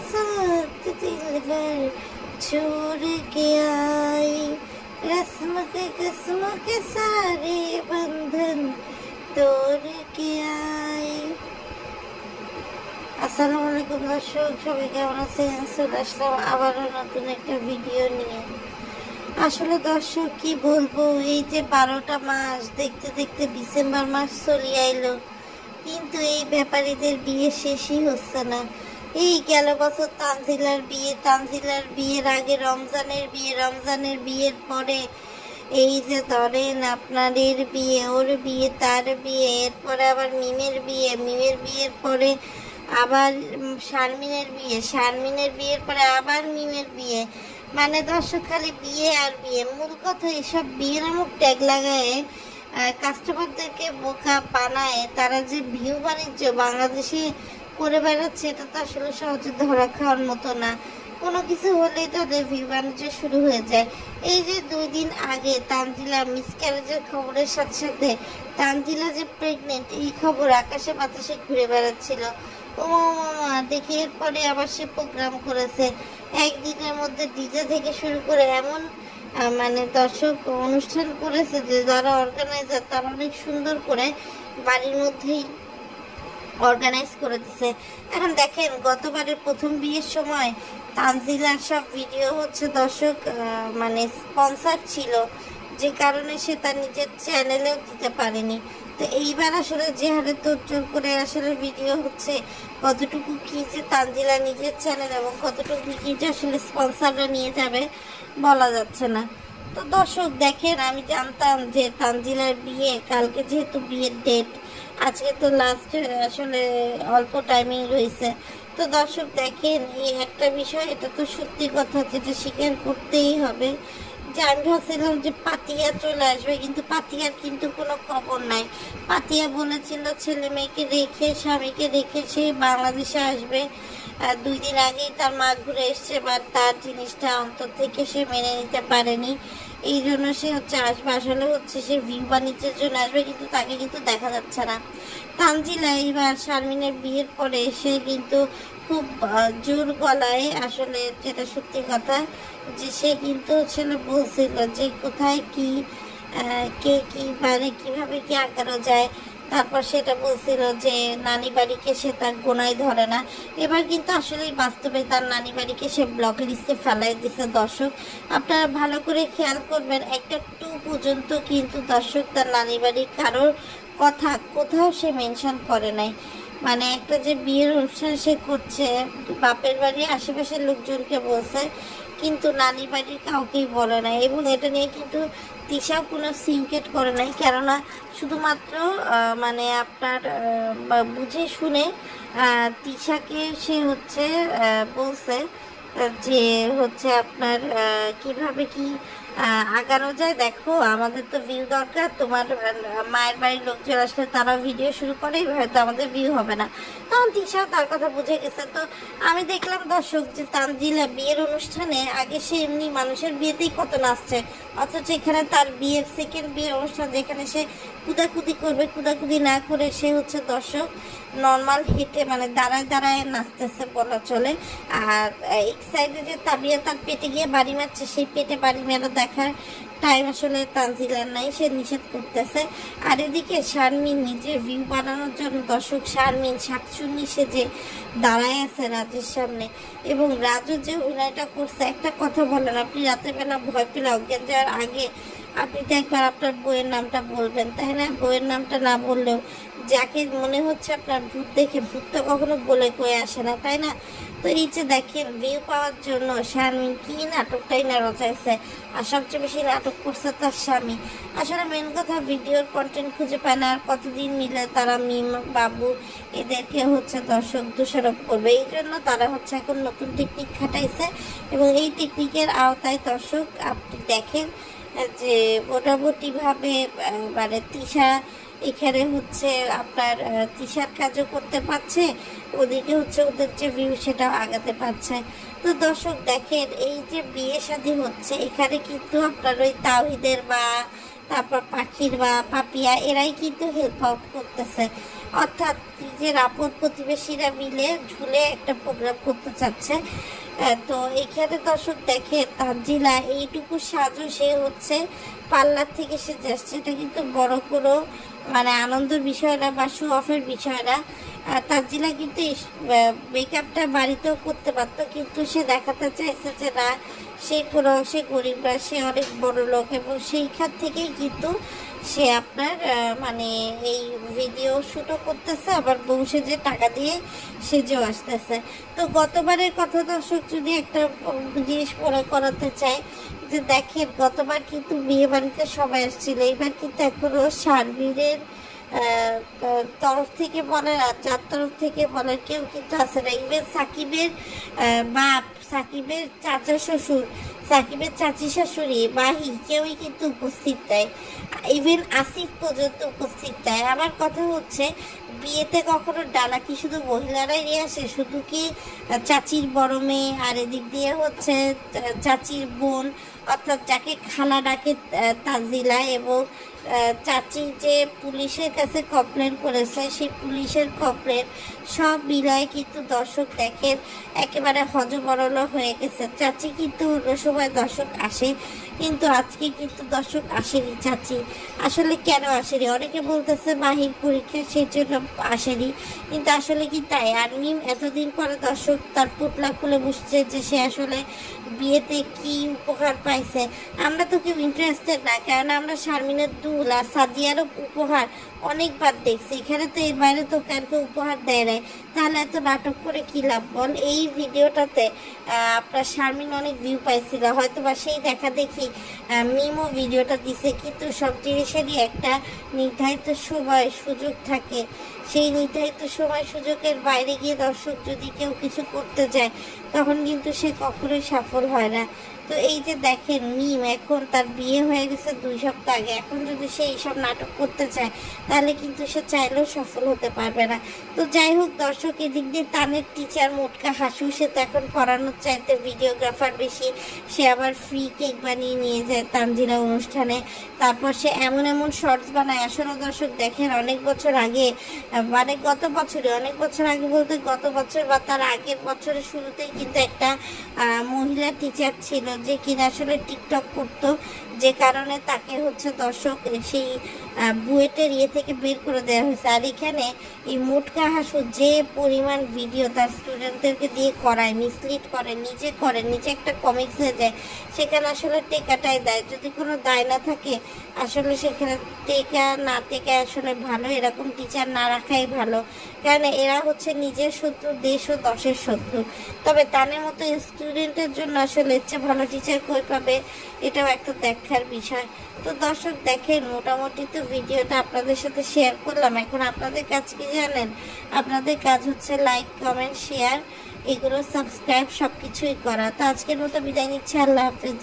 साथ दिल भर छोड़ के आई, रस्म के सारे बंधन तोड़ के आई। আসসালামু আলাইকুম দর্শক, সবাই কেমন আছেন? চলে আসলাম আবারও নতুন একটা ভিডিও নিয়ে। আসলে দর্শক কি বলবো, এই যে 12টা মাস দেখতে দেখতে ডিসেম্বর মাস চলে আইলো, কিন্তু এই ব্যাপারীদের বিয়ে শেষই হচ্ছে না। এই গেল বছর তানজিলার বিয়ের আগে রমজানের বিয়ের পরে এই যে ধরেন আপনার এর বিয়ে, ওর বিয়ে, তার বিয়ে, এরপরে আবার মিমের বিয়ের পরে আবার শারমিনের বিয়ের পরে আবার মিমের বিয়ে। মানে দর্শক খালি বিয়ে আর বিয়ে। মূল কথা, এসব বিয়ে নামক ট্যাগ লাগায় কাস্টমারদেরকে বোকা বানায়। তারা যে ভিউ বাণিজ্য বাংলাদেশে করে বেড়াচ্ছে, এটা তো আসলে সহজে ধরা খাওয়ার মতো না। কোনো কিছু হলেই তাদের ভিউ বাণিজ্য শুরু হয়ে যায়। এই যে 2 দিন আগে তানজিলা মিসক্যারেজের খবরের সাথে সাথে তানজিলা যে প্রেগনেন্ট, এই খবর আকাশে বাতাসে ঘুরে বেড়াচ্ছিল। ও মামা দেখে এরপরে আবার সে প্রোগ্রাম করেছে। একদিনের মধ্যে ডিজে থেকে শুরু করে এমন মানে দর্শক অনুষ্ঠান করেছে যে যারা অর্গানাইজার তারা অনেক সুন্দর করে বাড়ির মধ্যেই অর্গানাইজ করে দিছে। এখন দেখেন, গতবারের প্রথম বিয়ের সময় তানজিলার সব ভিডিও হচ্ছে দর্শক মানে স্পন্সার ছিল, যে কারণে সে তার নিজের চ্যানেলেও দিতে পারেনি। তো এইবার আসলে যে হারে তোড়জোড় করে আসলে ভিডিও হচ্ছে, কতটুকু কি যে তানজিলা নিজের চ্যানেল এবং কতটুকু কি যে আসলে স্পন্সাররা নিয়ে যাবে বলা যাচ্ছে না। তো দর্শক দেখেন, আমি জানতাম যে তানজিলার বিয়ে কালকে, যেহেতু বিয়ের ডেট, আজকে তো লাস্ট আসলে অল্প টাইমিং রয়েছে। তো দর্শক দেখেন, এই একটা বিষয়, এটা তো সত্যি কথা, যেটা স্বীকার করতেই হবে, যে আমি ভাবছিলাম যে পাতিয়া চলে আসবে, কিন্তু পাতিয়ার কিন্তু কোনো খবর নাই। পাতিয়া বলেছিল ছেলে মেয়েকে রেখে, স্বামীকে রেখে সে বাংলাদেশে আসবে। 2 দিন আগেই তার মা ঘুরে এসছে, বা তার জিনিসটা অন্তর থেকে সে মেনে নিতে পারেনি, এই জন্য সে আসবে। আসলে সে ভিউ বাণিজ্যের জন্য আসবে, কিন্তু তাকে কিন্তু দেখা যাচ্ছে না। তানজিলা এইবার শারমিনের বিয়ের পরে সে কিন্তু খুব জোর গলায়, আসলে যেটা সত্যি কথা, যে সে কিন্তু বলছিল যে কোথায় কি কে কি মানে কিভাবে কি আঁকানো যায়। তারপর সেটা বলছিল যে নানি বাড়িকে সে তার গোনায় ধরে না। এবার কিন্তু আসলে বাস্তবে তার নানি বাড়িকে সে ব্লকের লিস্টে ফেলাই দিছে। দর্শক আপনারা ভালো করে খেয়াল করবেন, একটা 2 পর্যন্ত কিন্তু দর্শক তার নানি বাড়ি কারোর কথা কোথাও সে মেনশন করে নাই। মানে একটা যে বিয়ের অনুষ্ঠান সে করছে, বাপের বাড়ি আশেপাশের লোকজনকে বলছে, কিন্তু নানি বাড়ির কাউকেই বলে নাই। এবং এটা নিয়ে কিন্তু তিশাও কোনো সিনক্রেট করে নাই, কেননা শুধুমাত্র মানে আপনার বুঝে শুনে তিশাকে সে বলছে যে আপনার কিভাবে কি আগানো যায়। দেখো, আমাদের তো ভিউ দরকার, তোমার মায়ের বাড়ির লোকজন আসলে তারা ভিডিও শুরু করে, হয়তো আমাদের ভিউ হবে না। তখন তিশাও তার কথা বুঝে গেছে। তো আমি দেখলাম দর্শক যে তানজিলা বিয়ের অনুষ্ঠানে আগে সে এমনি মানুষের বিয়েতেই কত নাচছে, অথচ এখানে তার বিয়ের সেকেন্ড বিয়ের অনুষ্ঠান, যেখানে সে কুদাকুদি করবে, কুদাকুদি না করে সে দর্শক নর্মাল হেঁটে মানে দাঁড়ায় নাচতেছে বলা চলে। আর এক সাইডে যে তাবিয়া তার পেটে গিয়ে বাড়ি মারছে, সেই পেটে বাড়ি মেরা দেখার টাইম আসলে তানজিলার নাই, সে নিষেধ করতেছে। আর এদিকে শারমিন নিজের ভিউ বাড়ানোর জন্য দর্শক শারমিন শাকচুন্নি সেজে দাঁড়ায় আছে রাজুর সামনে। এবং রাজু যে অভিনয়টা করছে, একটা কথা বলেন, আপনি রাতের বেলা ভয় পেলে অজ্ঞান যাওয়ার আগে আপনি তো একবার আপনার বইয়ের নামটা বলবেন, তাই না? বইয়ের নামটা না বললেও যাকে মনে হচ্ছে আপনার ভূত দেখে, ভূত তো কখনো বলে কয়ে আসে না, তাই না? তো এই যে দেখেন, ভিউ পাওয়ার জন্য শারমিন কি নাটকটাই না রচাইছে। আর সবচেয়ে বেশি নাটক করছে তার স্বামী। আসলে মেন কথা, ভিডিওর কন্টেন্ট খুঁজে পায় না। আর কতদিন মিলে তারা মিম বাবু এদেরকে দর্শক দোষারোপ করবে, এই জন্য তারা এখন নতুন টেকনিক খাটাইছে। এবং এই টেকনিকের আওতায় দর্শক আপনি দেখেন যে মোটামুটিভাবে মানে তিশা এখানে আপনার তিশার কাজও করতে পারছে, ওদিকে ওদের যে ভিউ সেটাও আগাতে পারছে। তো দর্শক দেখেন, এই যে বিয়ে শাদী হচ্ছে, এখানে কিন্তু আপনার ওই তাওহিদের বা তারপর পাখির বা পাপিয়া এরাই কিন্তু হেল্প আউট করতেছে। অর্থাৎ নিজের আপন প্রতিবেশীরা মিলে ঝুলে একটা প্রোগ্রাম করতে চাচ্ছে। তো এইখানে দর্শক দেখে তানজিলা এইটুকু সাজও সে হচ্ছে পার্লার থেকে সে যাচ্ছে। এটা কিন্তু বড় কোনো মানে আনন্দের বিষয় না বা শো অফের বিষয় না। তানজিলা কিন্তু মেকআপটা বাড়িতেও করতে পারতো, কিন্তু সে দেখাতে চাইছে যে না, সে কোনো অংশে গরিব না, সে অনেক বড় লোক, এবং সেইখান থেকেই কিন্তু সে আপনার মানে এই ভিডিও শ্যুটও করতেছে, আবার বসে যে টাকা দিয়ে সেজেও আসতেছে। তো গতবারের কথা দর্শক যদি একটা জিনিস মনে করাতে চাই, যে দেখেন গতবার কিন্তু বিয়ে বাড়িতে সবাই আসছিল, এবার কিন্তু এখনো শারমিনের তরফ থেকে বলেন আর যার তরফ থেকে বলেন কেউ কিন্তু আসে না। ইভেন সাকিবের বাপ, সাকিবের চাচা শ্বশুর, সাকিবের চাচি শাশুড়ি, মাহি কেউই কিন্তু উপস্থিত নেয়, ইভেন আসিফ পর্যন্ত উপস্থিত নেয়। আমার কথা হচ্ছে বিয়েতে কখনো ডালা কি শুধু মহিলারাই নিয়ে আসে? শুধু কি চাচির বড় মেয়ে আর এদিক দিয়ে হচ্ছে চাচির বোন, অর্থাৎ যাকে খালা ডাকে তানজিলা, এবং চাচি যে পুলিশের কাছে কমপ্লেন করেছে সেই পুলিশের কমপ্লেন সব মিলায় কিন্তু দর্শক দেখেন একেবারে হজবরল হয়ে গেছে। চাচি কিন্তু অন্য সময় দর্শক আসে, কিন্তু আজকে কিন্তু দর্শক আসেনি চাচি। আসলে কেন আসেনি? অনেকে বলতেছে মাহির পরীক্ষা সেই জন্য আসেনি, কিন্তু আসলে কি তাই? আর মিম এতদিন পরে দর্শক তার পুতলা খুলে বসছে যে সে আসলে বিয়েতে কি উপহার পাইছে। আমরা তো কেউ ইন্টারেস্টেড না, কারণ আমরা শারমিনের দুল আর সাদিয়ারও উপহার অনেকবার দেখছি, এখানে তো এর বাইরে তো কারকে উপহার দেয় নাই, তাহলে এত নাটক করে কী লাভ বল? এই ভিডিওটাতে আপনার শারমিন অনেক ভিউ পাইছিল, হয়তো বা সেই দেখা দেখি মিমও ভিডিওটা দিছে, কিন্তু সব জিনিসেরই একটা নির্ধারিত সময় সুযোগ থাকে। সেই নির্ধারিত সময় সুযোগের বাইরে গিয়ে দর্শক যদি কেউ কিছু করতে যায় তখন কিন্তু সে কখনোই সফল হয় না। তো এই যে দেখেন মিম এখন তার বিয়ে হয়ে গেছে 2 সপ্তাহ আগে, এখন যদি সে এইসব নাটক করতে চায় তাহলে কিন্তু সে চাইলেও সফল হতে পারবে না। তো যাই হোক দর্শক, এদিক দিয়ে তানের টিচার মোটকা হাসু, সে তো এখন পড়ানোর চাইতে ভিডিওগ্রাফার বেশি, সে আবার ফ্রি কেক বানিয়ে নিয়ে যায় তানজিলা অনুষ্ঠানে। তারপর সে এমন এমন শর্টস বানায়, আসলে দর্শক দেখেন অনেক বছর আগে, মানে গত বছরে, অনেক বছর আগে বলতে গত বছর বা তার আগের বছরের শুরুতেই কিন্তু একটা মহিলা টিচার ছিল যে কিনা আসলে টিকটক করতো, যে কারণে তাকে হচ্ছে দর্শক সেই বুয়েটের ইয়ে থেকে বের করে দেওয়া হয়েছে। আর এখানে এই মোটকা হাসু যে পরিমাণ ভিডিও তার স্টুডেন্টদেরকে দিয়ে করায়, মিসলিড করে, নিজে একটা কমিক্স হয়ে যায়, সেখানে আসলে টেকাটাই দেয়। যদি কোনো দায় না থাকে আসলে সেখানে টেকা না টেকা আসলে ভালো, এরকম টিচার না রাখাই ভালো, কারণ এরা হচ্ছে নিজের শত্রু, দেশ ও দশের শত্রু। তবে তাদের মতো স্টুডেন্টের জন্য আসলে ইচ্ছে ভালো টিচার কই পাবে, এটাও একটা দেখার বিষয়। তো দর্শক দেখেন মোটামুটি তো ভিডিওটা আপনাদের সাথে শেয়ার করলাম। এখন আপনাদের কাজ কি জানেন? আপনাদের কাজ হচ্ছে লাইক, কমেন্ট, শেয়ার, এগুলো সাবস্ক্রাইব সব কিছুই করা। তো আজকের মতো বিদায় নিচ্ছি, আল্লাহ হাফেজ।